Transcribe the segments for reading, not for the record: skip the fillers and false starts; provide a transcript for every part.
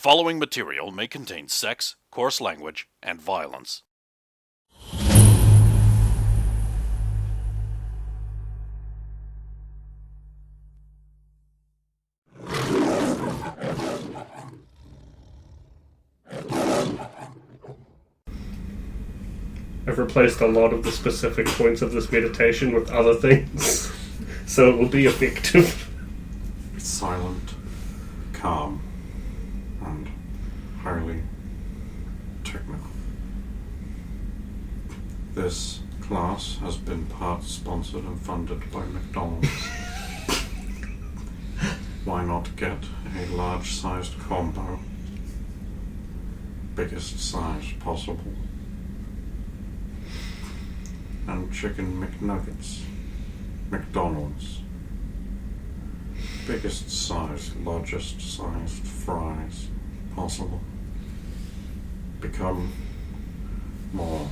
following material may contain sex, coarse language, and violence. I've replaced a lot of the specific points of this meditation with other things, so it will be effective. Silent, calm, and highly technical. This class has been part sponsored and funded by McDonald's. Why not get a large-sized combo? Biggest size possible. And chicken McNuggets. McDonald's. Biggest size, largest sized fries possible. Become more.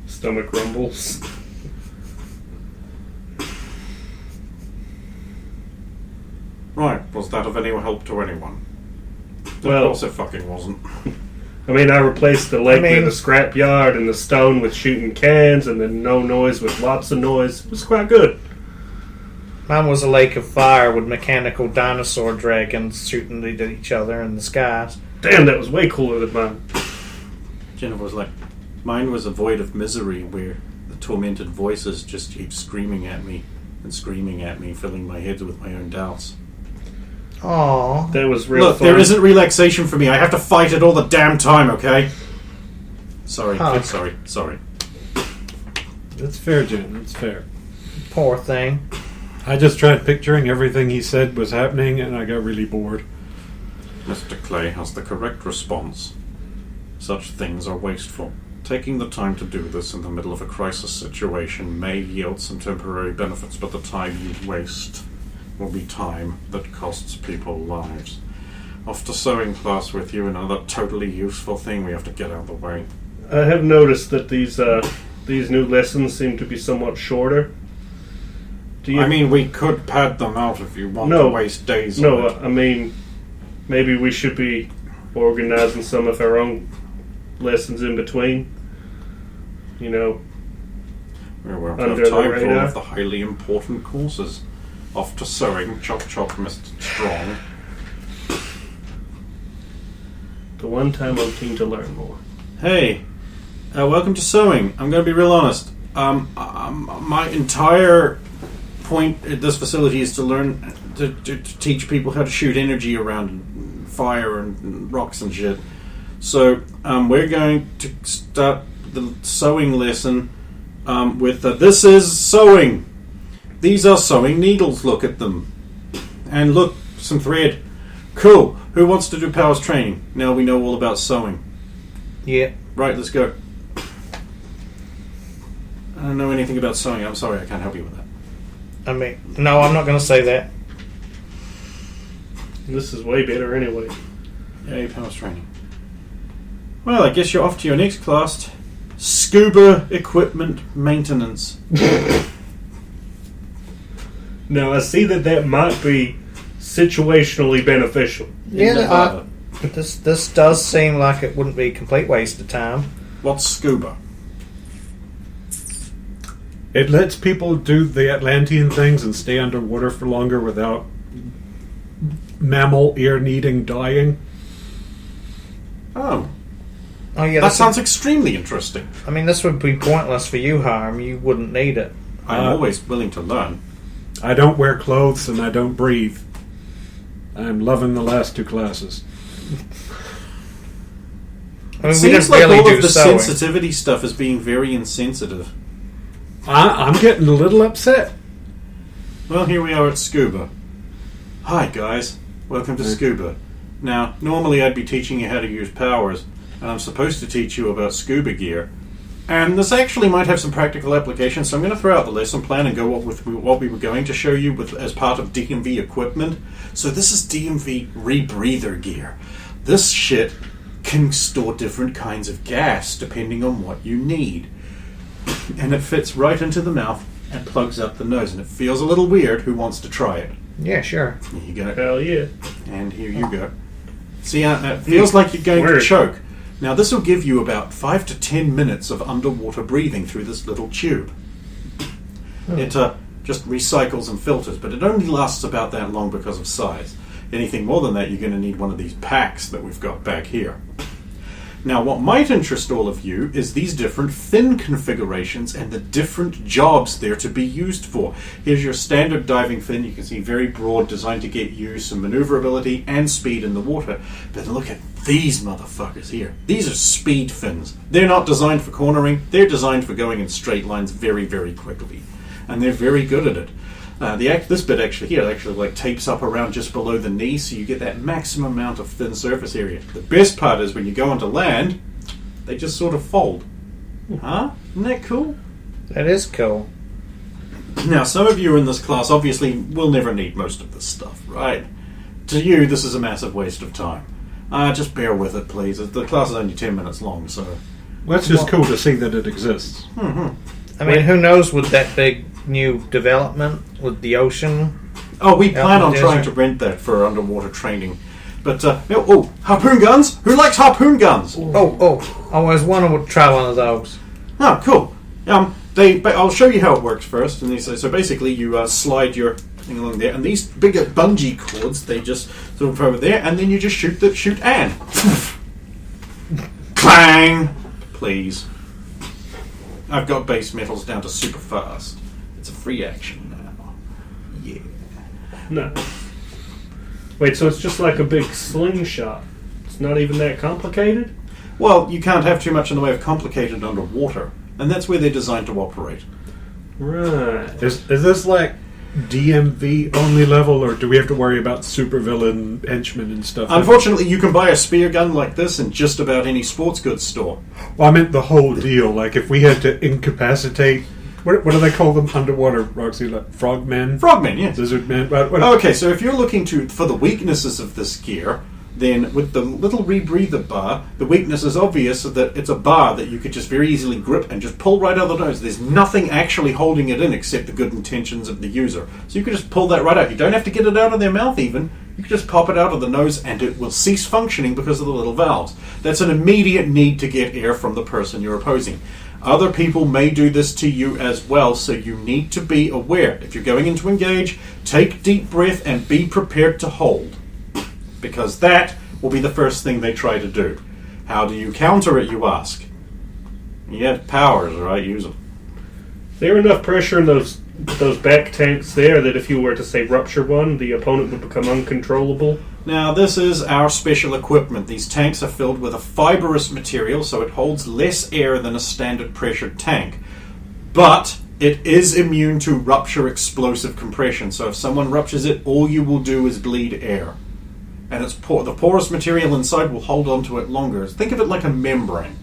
Stomach rumbles. Right, was that of any help to anyone? Well, of course it fucking wasn't. I mean, I replaced the lake with a scrapyard and the stone with shooting cans and the no noise with lots of noise. It was quite good. Mine was a lake of fire with mechanical dinosaur dragons shooting at each other in the skies. Damn, that was way cooler than mine. Jennifer was like, mine was a void of misery where the tormented voices just keep screaming at me, filling my head with my own doubts. Aww. That was real Look, fun. there isn't relaxation for me. I have to fight it all the damn time, okay? Sorry, sorry. That's fair, Jen. That's fair. Poor thing. I just tried picturing everything he said was happening, and I got really bored. Mr. Clay has the correct response. Such things are wasteful. Taking the time to do this in the middle of a crisis situation may yield some temporary benefits, but the time you waste will be time that costs people lives. Off to sewing class with you, another totally useful thing we have to get out of the way. I have noticed that these new lessons seem to be somewhat shorter. I mean, we could pad them out if you want to waste days on it. I mean, maybe we should be organizing some of our own lessons in between. You know, We won't under have time the for all radar. of the highly important courses. Off to sewing, chop chop, Mr. Strong. The one time I'm keen to learn more. Hey, welcome to sewing. I'm going to be real honest. My entire point at this facility is to learn to teach people how to shoot energy around fire and rocks and shit. So we're going to start the sewing lesson with this is sewing. These are sewing needles. Look at them, and look, some thread. Cool. Who wants to do powers training? Now we know all about sewing. Yeah. Right, let's go. I don't know anything about sewing. I'm sorry, I can't help you with that. I mean, no, I'm not going to say that. This is way better anyway. Yay, powers training. Well, I guess you're off to your next class. Scuba equipment maintenance. Now, I see that might be situationally beneficial. Yeah, this does seem like it wouldn't be a complete waste of time. What's scuba? It lets people do the Atlantean things and stay underwater for longer without mammal ear-needing dying. Oh, Oh yeah, that sounds extremely interesting. I mean, this would be pointless for you, Harm. You wouldn't need it. I'm always willing to learn. I don't wear clothes and I don't breathe. I'm loving the last two classes. I mean, we Seems didn't like really all do of the sewing. sensitivity stuff is being very insensitive. I'm getting a little upset. Well, here we are at Scuba. Hi, guys. Welcome to Scuba. Now, normally I'd be teaching you how to use powers, and I'm supposed to teach you about scuba gear. And this actually might have some practical applications, so I'm going to throw out the lesson plan and go with what we were going to show you as part of DMV equipment. So this is DMV rebreather gear. This shit can store different kinds of gas depending on what you need. And it fits right into the mouth and plugs up the nose, and it feels a little weird. Who wants to try it? Yeah, sure. Here you go. Hell yeah. And here you go. See, it feels like you're going to choke. Now, this will give you about 5 to 10 minutes of underwater breathing through this little tube. It just recycles and filters, but it only lasts about that long because of size. Anything more than that, you're going to need one of these packs that we've got back here. Now, what might interest all of you is these different fin configurations and the different jobs they're to be used for. Here's your standard diving fin. You can see very broad, designed to get you some maneuverability and speed in the water. But look at these motherfuckers here. These are speed fins. They're not designed for cornering. They're designed for going in straight lines very, very quickly. And they're very good at it. This bit actually tapes up around just below the knee, so you get that maximum amount of fin surface area. The best part is when you go onto land, they just sort of fold. Huh? Isn't that cool? That is cool. Now, some of you in this class obviously will never need most of this stuff, right? To you, this is a massive waste of time. Just bear with it, please. The class is only 10 minutes long, so... Well, it's just cool to see that it exists. I mean, who knows with that big new development with the ocean? Oh, we plan on trying desert. to rent that for underwater training. But, harpoon guns? Who likes harpoon guns? I always wanted to try one of those. Oh, cool. I'll show you how it works first. And so basically, you slide your thing along there, and these bigger bungee cords, they just sort of over there, and then you just shoot Anne. Clang! Please. I've got base metals down to super fast. It's a free action now. Yeah. No. Wait, so it's just like a big slingshot. It's not even that complicated? Well, you can't have too much in the way of complicated underwater. And that's where they're designed to operate. Right. Is this like DMV only level, or do we have to worry about supervillain henchmen and stuff? Unfortunately, you can buy a spear gun like this in just about any sports goods store. Well, I meant the whole deal. Like, if we had to incapacitate... What do they call them underwater, Roxy? Like frogmen? Frogmen, yes. Lizard men? Okay, so if you're looking for the weaknesses of this gear, then with the little rebreather bar, the weakness is obvious that it's a bar that you could just very easily grip and just pull right out of the nose. There's nothing actually holding it in except the good intentions of the user. So you could just pull that right out. You don't have to get it out of their mouth even. You can just pop it out of the nose and it will cease functioning because of the little valves. That's an immediate need to get air from the person you're opposing. Other people may do this to you as well, so you need to be aware. If you're going in to engage, take deep breath and be prepared to hold. Because that will be the first thing they try to do. How do you counter it, you ask? You have powers, right? Use them. Is there enough pressure in those back tanks there that if you were to, say, rupture one, the opponent would become uncontrollable? Now, this is our special equipment. These tanks are filled with a fibrous material, so it holds less air than a standard pressured tank. But it is immune to rupture explosive compression, so if someone ruptures it, all you will do is bleed air. And the porous material inside will hold on to it longer. Think of it like a membrane.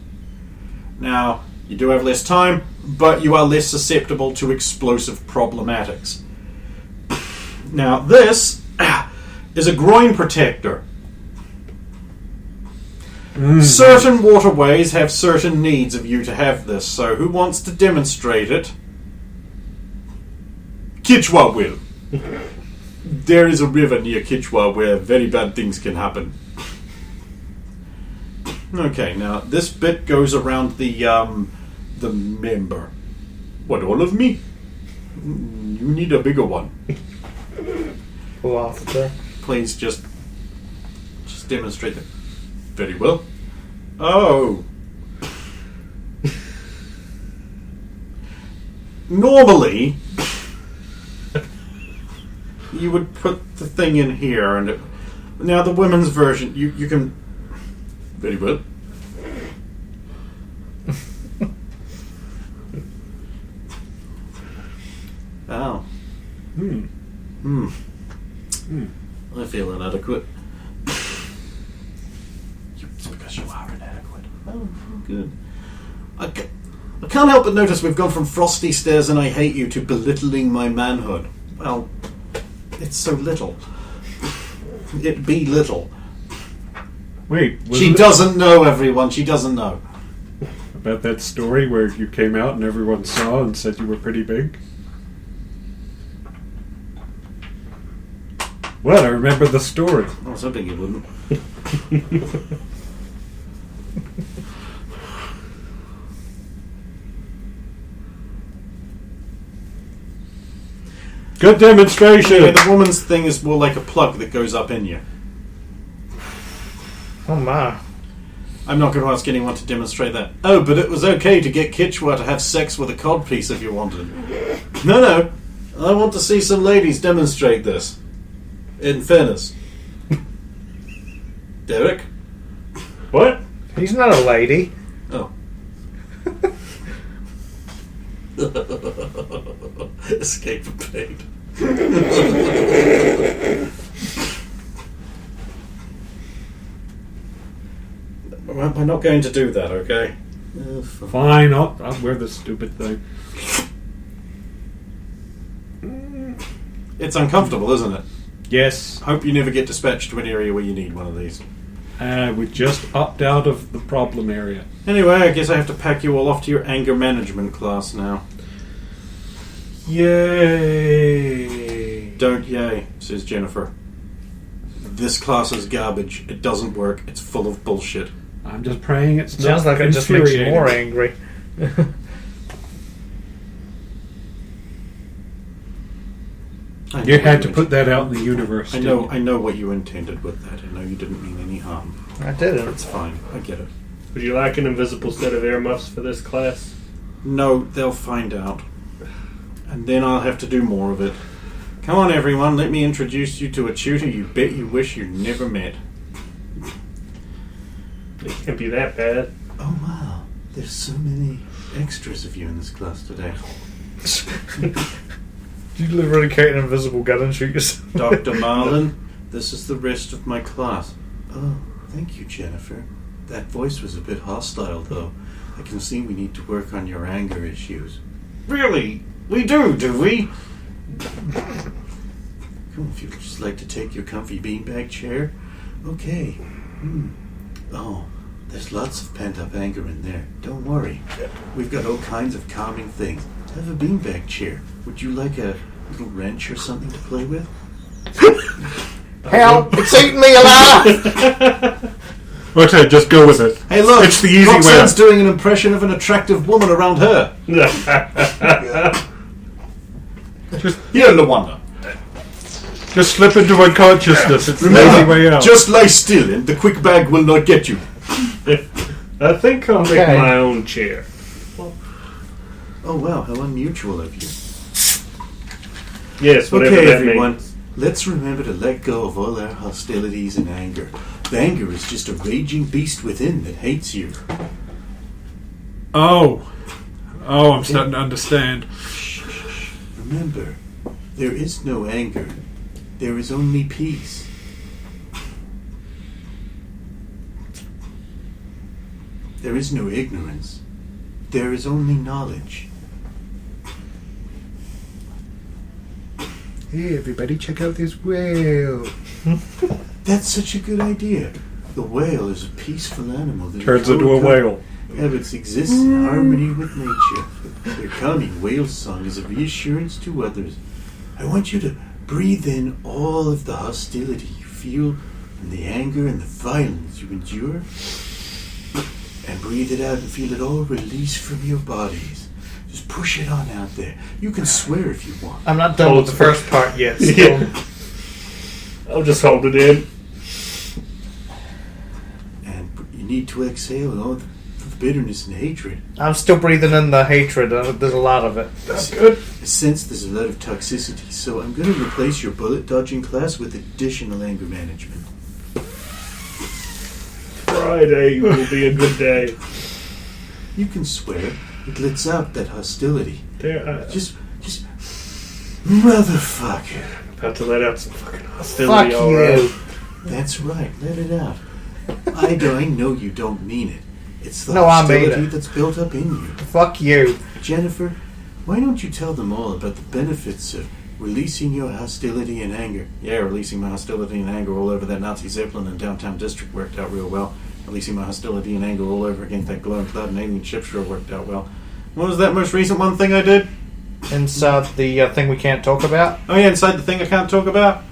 Now, you do have less time, but you are less susceptible to explosive problematics. Now, this is a groin protector. Certain waterways have certain needs of you to have this, so who wants to demonstrate it? Kichwa will. There is a river near Kichwa where very bad things can happen. Okay, now this bit goes around the member. What, all of me? You need a bigger one. Pull off the... Please just demonstrate it. Very well. Oh. Normally, you would put the thing in here, and now the women's version, you can... Very well. Oh. I feel inadequate. It's because you are inadequate. Oh, good. I can't help but notice we've gone from frosty stares and I hate you to belittling my manhood. Well, it's so little. It be little. Wait, She doesn't know, everyone. She doesn't know. About that story where you came out and everyone saw and said you were pretty big? Well, I remember the story. I was hoping you wouldn't. Good demonstration. Yeah, the woman's thing is more like a plug that goes up in you. Oh my. I'm not going to ask anyone to demonstrate that. Oh, but it was okay to get Kichwa to have sex with a codpiece if you wanted. No. I want to see some ladies demonstrate this. In fairness. Derek? What? He's not a lady. Oh. Escape from pain. We're not going to do that, okay? Fine, I'll wear this stupid thing. It's uncomfortable, isn't it? Yes. Hope you never get dispatched to an area where you need one of these. We just upped out of the problem area. Anyway, I guess I have to pack you all off to your anger management class now. Yay! Don't yay, says Jennifer. This class is garbage. It doesn't work. It's full of bullshit. I'm just praying it's Sounds not like it just makes you infuriating. more angry. I know You what had to put intended. that out in the universe. I didn't know. I know what you intended with that. I know you didn't mean any harm. I didn't. It's fine. I get it. Would you like an invisible set of earmuffs for this class? No, they'll find out. And then I'll have to do more of it. Come on, everyone. Let me introduce you to a tutor you bet you wish you never met. It can't be that bad. Oh, wow. There's so many extras of you in this class today. You literally carry an invisible gun and shoot yourself. Dr. Marlin, this is the rest of my class. Oh, thank you, Jennifer. That voice was a bit hostile, though. I can see we need to work on your anger issues. Really? We do we? Come, if you'd just like to take your comfy beanbag chair. Okay. Oh, there's lots of pent-up anger in there. Don't worry. We've got all kinds of calming things. Have a beanbag chair. Would you like a little wrench or something to play with? Help! It's eating me alive! Okay, just go with it. Hey, look! It's the easy way Roxanne's out. doing an impression of an attractive woman around her. You're no wonder. Just slip into unconsciousness. It's the easy Remember, way out. just lie still and the quick bag will not get you. I think I'll make Okay. my own chair. Oh, wow, how unmutual of you. Yes, whatever Okay, that everyone. means. Let's remember to let go of all our hostilities and anger. Anger is just a raging beast within that hates you. Oh, I'm starting to understand. Remember, there is no anger. There is only peace. There is no ignorance. There is only knowledge. Hey, everybody, check out this whale. That's such a good idea. The whale is a peaceful animal that Turns into a whale. Habits exist in harmony with nature. Their calming whale song is a reassurance to others. I want you to breathe in all of the hostility you feel and the anger and the violence you endure, and breathe it out and feel it all release from your bodies. Just push it on out there. You can swear if you want. I'm not done with the first part yet. So. Yeah. I'll just hold it in. And you need to exhale all the bitterness and hatred. I'm still breathing in the hatred. There's a lot of it. That's good. I sense there's a lot of toxicity, so I'm going to replace your bullet dodging class with additional anger management. Friday will be a good day. You can swear. It lets out that hostility. There, Just motherfucker. about to let out some fucking hostility. Fuck all you. right. That's right. Let it out. I know you don't mean it. It's the No, I mean hostility it. that's built up in you. Fuck you. Jennifer, why don't you tell them all about the benefits of releasing your hostility and anger? Yeah, releasing my hostility and anger all over that Nazi Zeppelin in downtown district worked out real well. Releasing my hostility and anger all over against that glowing cloud and alien ship sure worked out well. What was that most recent one thing I did? Inside the thing we can't talk about. Oh yeah, inside the thing I can't talk about?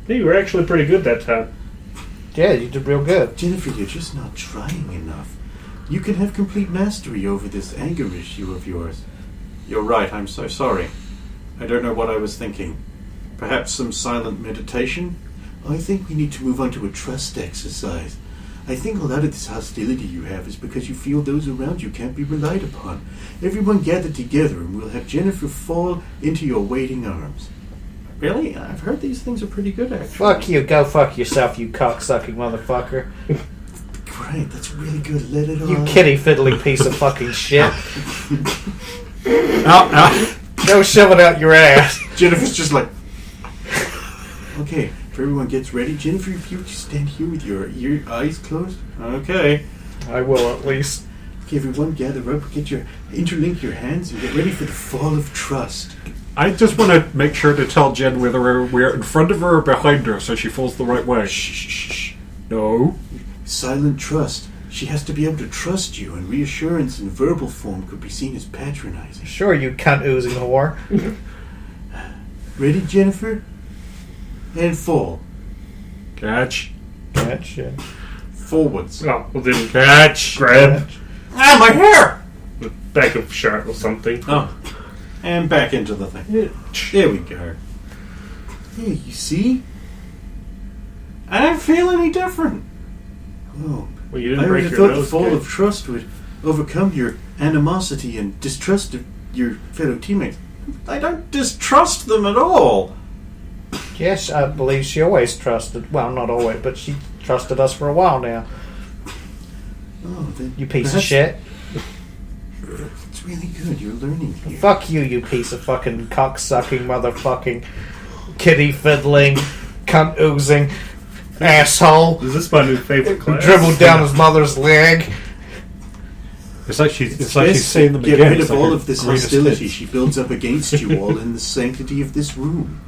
You were actually pretty good that time. Yeah, you did real good. Jennifer, you're just not trying enough. You can have complete mastery over this anger issue of yours. You're right, I'm so sorry. I don't know what I was thinking. Perhaps some silent meditation? I think we need to move on to a trust exercise. I think a lot of this hostility you have is because you feel those around you can't be relied upon. Everyone gather together and we'll have Jennifer fall into your waiting arms. Really? I've heard these things are pretty good, actually. Fuck you. Go fuck yourself, you cocksucking motherfucker. Great, that's really good. Let it You on. kitty fiddly piece of fucking shit. Ow, Go shove it out your ass. Jennifer's just like... Okay, if everyone gets ready, Jennifer, if you just stand here with your eyes closed. Okay. I will at least. Okay, everyone gather up, interlink your hands, and get ready for the fall of trust. I just want to make sure to tell Jen whether we're in front of her or behind her so she falls the right way. Shh. No. Silent trust. She has to be able to trust you, and reassurance in verbal form could be seen as patronizing. Sure, you cunt oozing whore. Ready, Jennifer? And fall. Catch. Gotcha. Forwards. Oh, well then Catch. grab Ah, my hair! the back of shirt or something. Oh. And back into the thing. There we go. Hey, you see? I don't feel any different. Oh, Well, you I didn't would break have your thought the nose. fall kid. of trust would overcome your animosity and distrust of your fellow teammates. I don't distrust them at all. Yes, I believe she always trusted. Well, not always, but she trusted us for a while now. Oh, then You piece of perhaps shit. It's really good. You're learning here. Fuck you, you piece of fucking cocksucking motherfucking kitty fiddling, cunt oozing asshole Is this my new favorite who class? dribbled down his mother's leg. It's like she's Best saying them get again. rid It's of like all her of this greatest hostility hits. she builds up against you all in the sanctity of this room.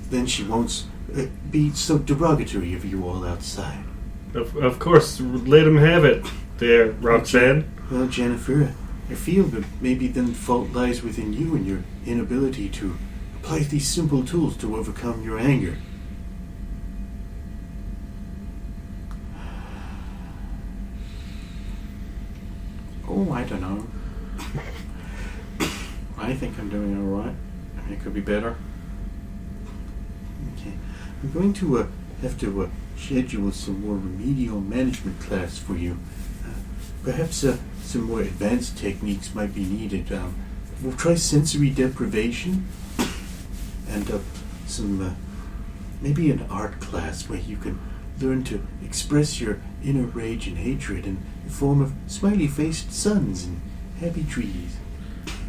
Then she won't be so derogatory of you all outside. Of course, let him have it there, Roxanne. Well, Jennifer, I feel that maybe then the fault lies within you and your inability to apply these simple tools to overcome your anger. Oh, I don't know. I think I'm doing alright. I mean, it could be better. Okay. I'm going to have to schedule some more remedial management class for you. Perhaps some more advanced techniques might be needed. We'll try sensory deprivation and some maybe an art class where you can learn to express your inner rage and hatred in the form of smiley-faced suns and happy trees.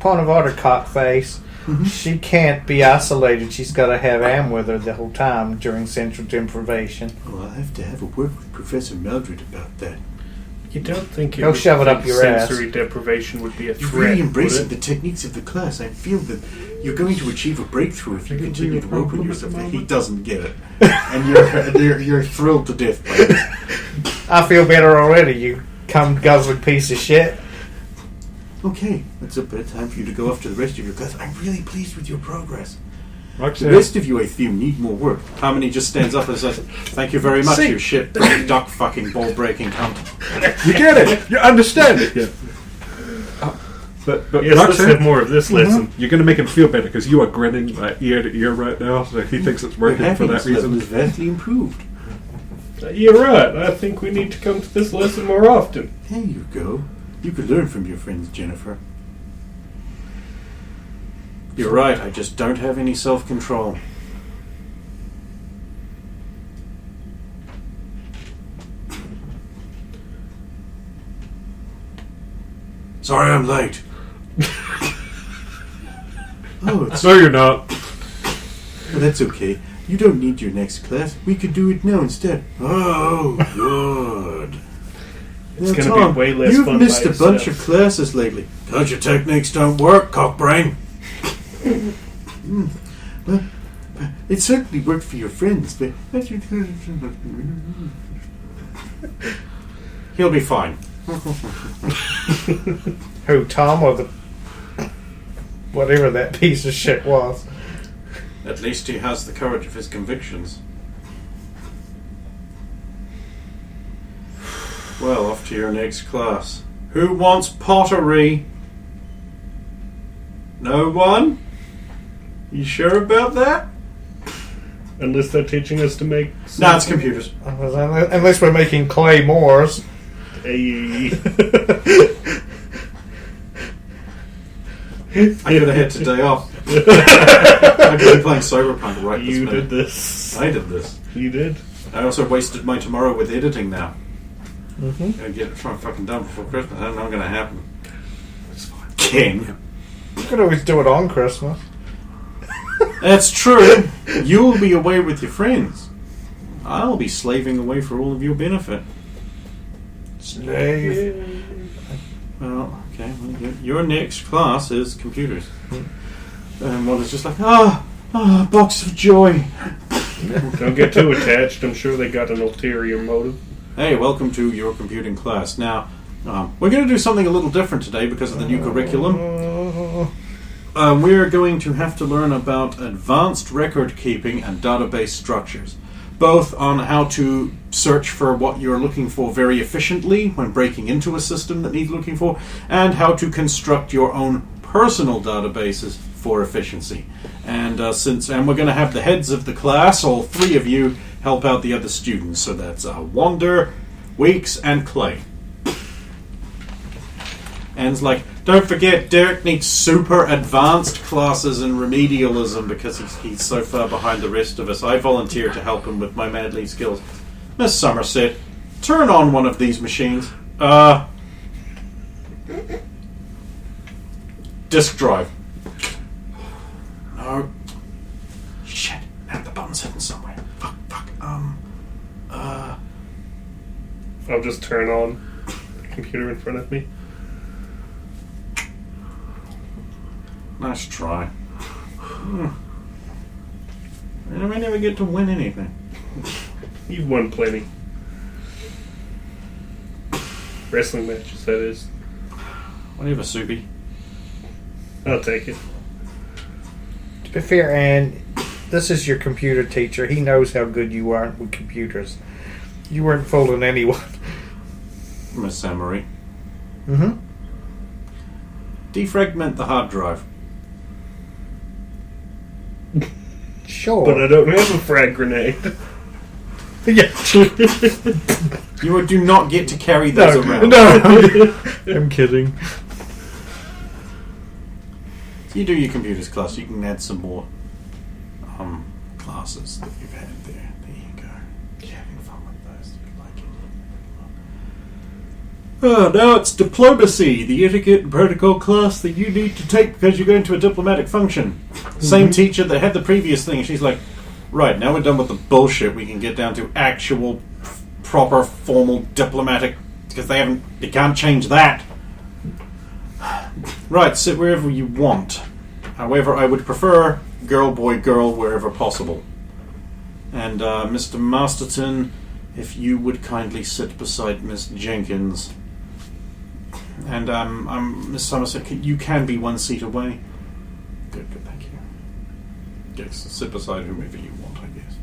Point of order, cockface. She can't be isolated. She's got to have Am with her the whole time during central deprivation. Oh, I'll have to have a word with Professor Meldred about that. You don't think Go shove it up your ass. sensory deprivation would be a You're threat, really would embracing it? the techniques of the class. I feel that you're going to achieve a breakthrough if you continue to open yourself. He doesn't get it. And you're thrilled to death by this. I feel better already, you cum guzzling piece of shit. Okay, it's about time for you to go off to the rest of your class. I'm really pleased with your progress. The Roxanne. rest of you, I feel, need more work. Harmony just stands up and says, "Thank you very much, you shit duck fucking ball breaking cunt." You get it. You understand it. Yeah. But Yes, let's Roxanne, have more of this lesson. you're going to make him feel better because you are grinning ear to ear right now, so he thinks it's Your worth it for that happiness level reason. is vastly improved. You're right. I think we need to come to this lesson more often. There you go. You could learn from your friends, Jennifer. You're right. I just don't have any self-control. Sorry I'm late. Oh, it's, No, you're not. well, that's okay. You don't need your next class. We could do it now instead. Oh, good. It's Now, gonna be Tom, way less you've fun missed by a bunch yourself. of classes lately. Cause your techniques don't work, cockbrain. Well, it certainly worked for your friends, but He'll be fine. Who, Tom or the... whatever that piece of shit was. At least he has the courage of his convictions. Well, off to your next class. Who wants pottery? No one? You sure about that? Unless they're teaching us to make... Nah, it's computers. Unless we're making claymores. Hey. I could have had today off. I could be playing Cyberpunk right this You minute. did this. I did this. You did. I also wasted my tomorrow with editing now. Mm-hmm. Gotta get it fucking done before Christmas. I don't know what's gonna happen. It's fine. King. You could always do it on Christmas. That's true. You'll be away with your friends. I'll be slaving away for all of your benefit. Slave. Well, okay. Well, your next class is computers. And one is just like, box of joy. Don't get too attached. I'm sure they got an ulterior motive. Hey, welcome to your computing class. Now, we're going to do something a little different today because of the new curriculum. We're going to have to learn about advanced record keeping and database structures, both on how to search for what you're looking for very efficiently when breaking into a system that needs looking for, and how to construct your own personal databases for efficiency. And we're going to have the heads of the class, all three of you, help out the other students. So that's Wander, Weeks, and Clay. And it's like, don't forget, Derek needs super advanced classes in remedialism because he's so far behind the rest of us. I volunteer to help him with my mad lead skills. Miss Somerset, turn on one of these machines. Disk drive. No. Shit. Now the button's hidden somewhere. Fuck. I'll just turn on the computer in front of me. Nice try. I never get to win anything. You've won plenty. Wrestling matches, that is. Whatever, Soupy. I'll take it. To be fair, Anne, this is your computer teacher. He knows how good you are with computers. You weren't fooling anyone. Miss Samory. Mm-hmm. Defragment the hard drive. Sure. But I don't have a frag grenade. Yeah. You do not get to carry those around. No. I'm kidding. You do your computers class, you can add some more classes that you've had there. There you go. You're having fun with those. You like it. Now it's diplomacy, the etiquette and protocol class that you need to take because you're going to a diplomatic function. Same teacher that had the previous thing. She's like, right, now we're done with the bullshit. We can get down to actual, proper, formal diplomatic, because they can't change that. Right, sit wherever you want. However, I would prefer girl, boy, girl wherever possible. And Mr. Masterton, if you would kindly sit beside Miss Jenkins. And Miss Somerset, you can be one seat away. Good, thank you. Yes, sit beside whomever you want, I guess.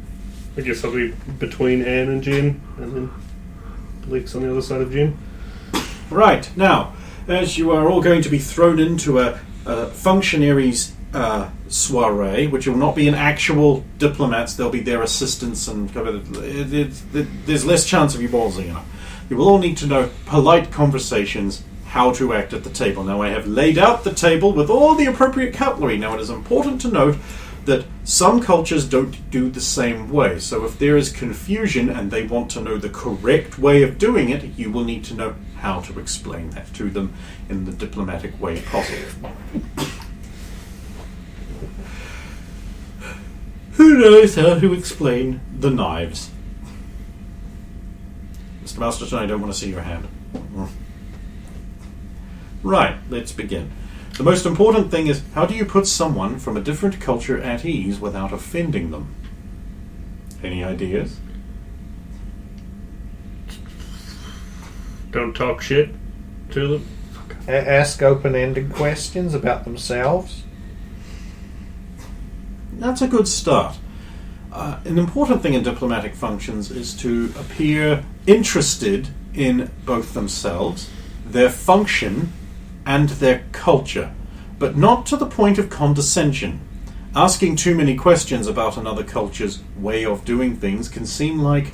I guess I'll be between Anne and Jim, and then Bleak's on the other side of Jim. Right, now, as you are all going to be thrown into a functionaries soiree, which will not be an actual diplomats, they'll be their assistants, and there's less chance of you ballsing up. You will all need to know polite conversations, how to act at the table. Now, I have laid out the table with all the appropriate cutlery. Now, it is important to note that some cultures don't do the same way. So if there is confusion and they want to know the correct way of doing it, you will need to know how to explain that to them in the diplomatic way possible. Who knows how to explain the knives? Mr. Masterton, I don't want to see your hand. Right, let's begin. The most important thing is, how do you put someone from a different culture at ease without offending them? Any ideas? Don't talk shit to them. Ask open-ended questions about themselves. That's a good start. An important thing in diplomatic functions is to appear interested in both themselves, their function, and their culture, but not to the point of condescension. Asking too many questions about another culture's way of doing things can seem like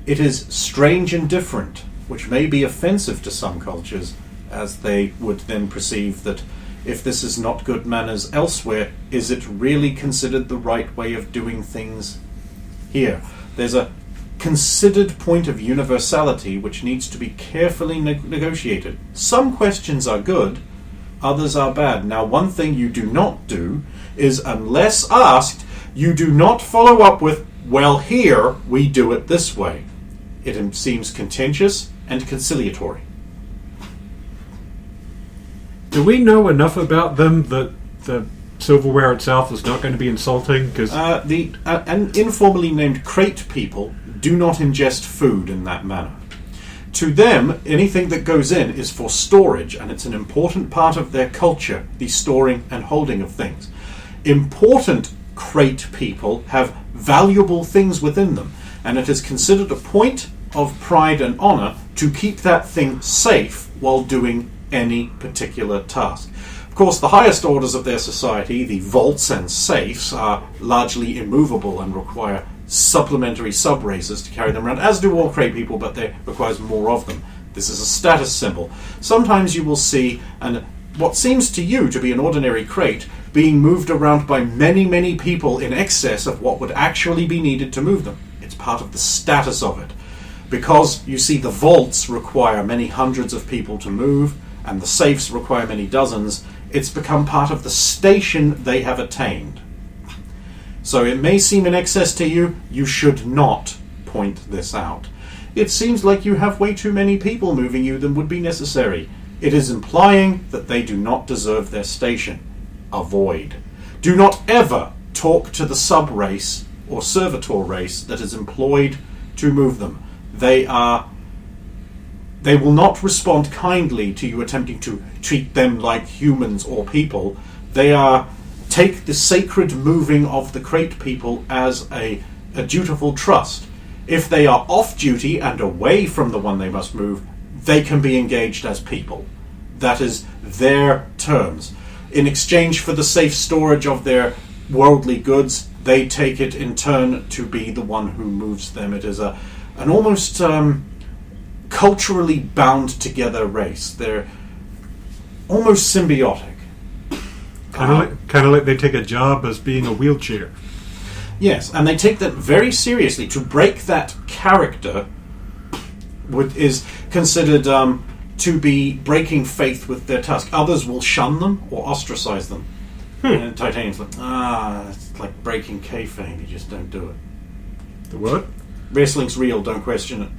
it is strange and different, which may be offensive to some cultures, as they would then perceive that if this is not good manners elsewhere, is it really considered the right way of doing things here? There's a considered point of universality which needs to be carefully negotiated. Some questions are good, others are bad. Now, one thing you do not do is, unless asked, you do not follow up with, well, here we do it this way. It seems contentious and conciliatory. Do we know enough about them that the silverware itself is not going to be insulting? Because the informally named crate people do not ingest food in that manner. To them, anything that goes in is for storage, and it's an important part of their culture, the storing and holding of things. Important crate people have valuable things within them, and it is considered a point of pride and honor to keep that thing safe while doing any particular task. Of course, the highest orders of their society, the vaults and safes, are largely immovable and require supplementary sub-races to carry them around, as do all crate people, but they requires more of them. This is a status symbol. Sometimes you will see what seems to you to be an ordinary crate being moved around by many, many people in excess of what would actually be needed to move them. It's part of the status of it. Because, you see, the vaults require many hundreds of people to move, and the safes require many dozens, it's become part of the station they have attained. So it may seem in excess to you, you should not point this out. It seems like you have way too many people moving you than would be necessary. It is implying that they do not deserve their station. Avoid. Do not ever talk to the sub-race or servitor race that is employed to move them. They will not respond kindly to you attempting to treat them like humans or people. They take the sacred moving of the crate people as a dutiful trust. If they are off duty and away from the one they must move, they can be engaged as people. That is their terms. In exchange for the safe storage of their worldly goods, they take it in turn to be the one who moves them. It is an almost culturally bound together race. They're almost symbiotic. kind of like they take a job as being a wheelchair. Yes, and they take that very seriously. To break that character is considered to be breaking faith with their task. Others will shun them or ostracize them. And Titanium's like, it's like breaking kayfabe. You just don't do it. The what? Wrestling's real, don't question it.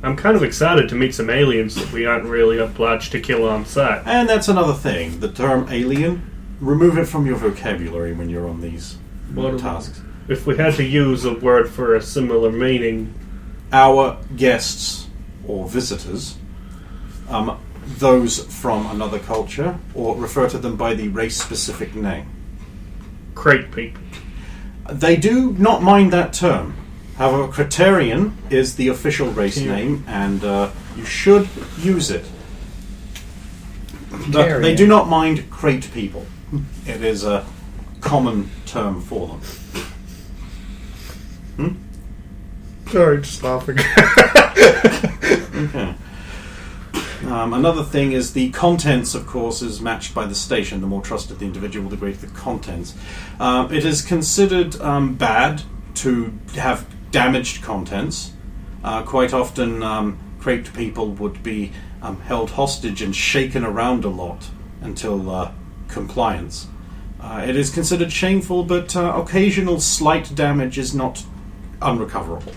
I'm kind of excited to meet some aliens that we aren't really obliged to kill on sight. And that's another thing. The term alien, remove it from your vocabulary when you're on these tasks. If we had to use a word for a similar meaning... Our guests or visitors, those from another culture, or refer to them by the race-specific name. Crate people. They do not mind that term. However, Criterion is the official race name, and you should use it. But they do not mind crate people. It is a common term for them. Sorry, just laughing. Okay. Another thing is the contents, of course, is matched by the station. The more trusted the individual, the greater the contents. It is considered bad to have damaged contents. Quite often, crate people would be held hostage and shaken around a lot until compliance. It is considered shameful, but occasional slight damage is not unrecoverable.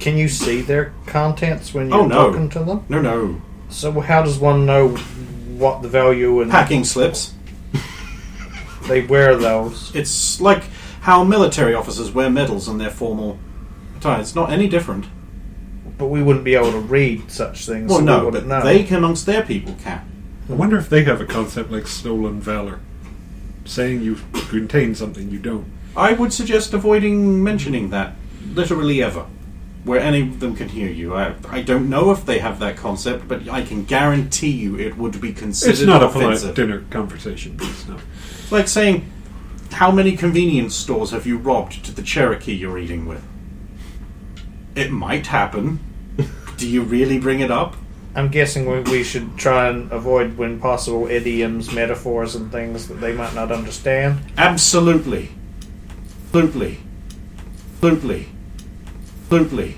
Can you see their contents when you're talking to them? No. So how does one know what the value and... Packing slips. They wear those. It's like how military officers wear medals in their formal attire. It's not any different. But we wouldn't be able to read such things. Well, so no, we but wouldn't know. they amongst their people can. I wonder if they have a concept like stolen valor. Saying you contain something you don't. I would suggest avoiding mentioning that literally ever. where any of them can hear you. I don't know if they have that concept, but I can guarantee you it would be considered It's not a offensive. polite dinner conversation piece, no. It's like saying, how many convenience stores have you robbed to the Cherokee you're eating with? It might happen. Do you really bring it up? I'm guessing we should try and avoid, when possible, idioms, metaphors, and things that they might not understand. Absolutely. Absolutely. Absolutely. Absolutely.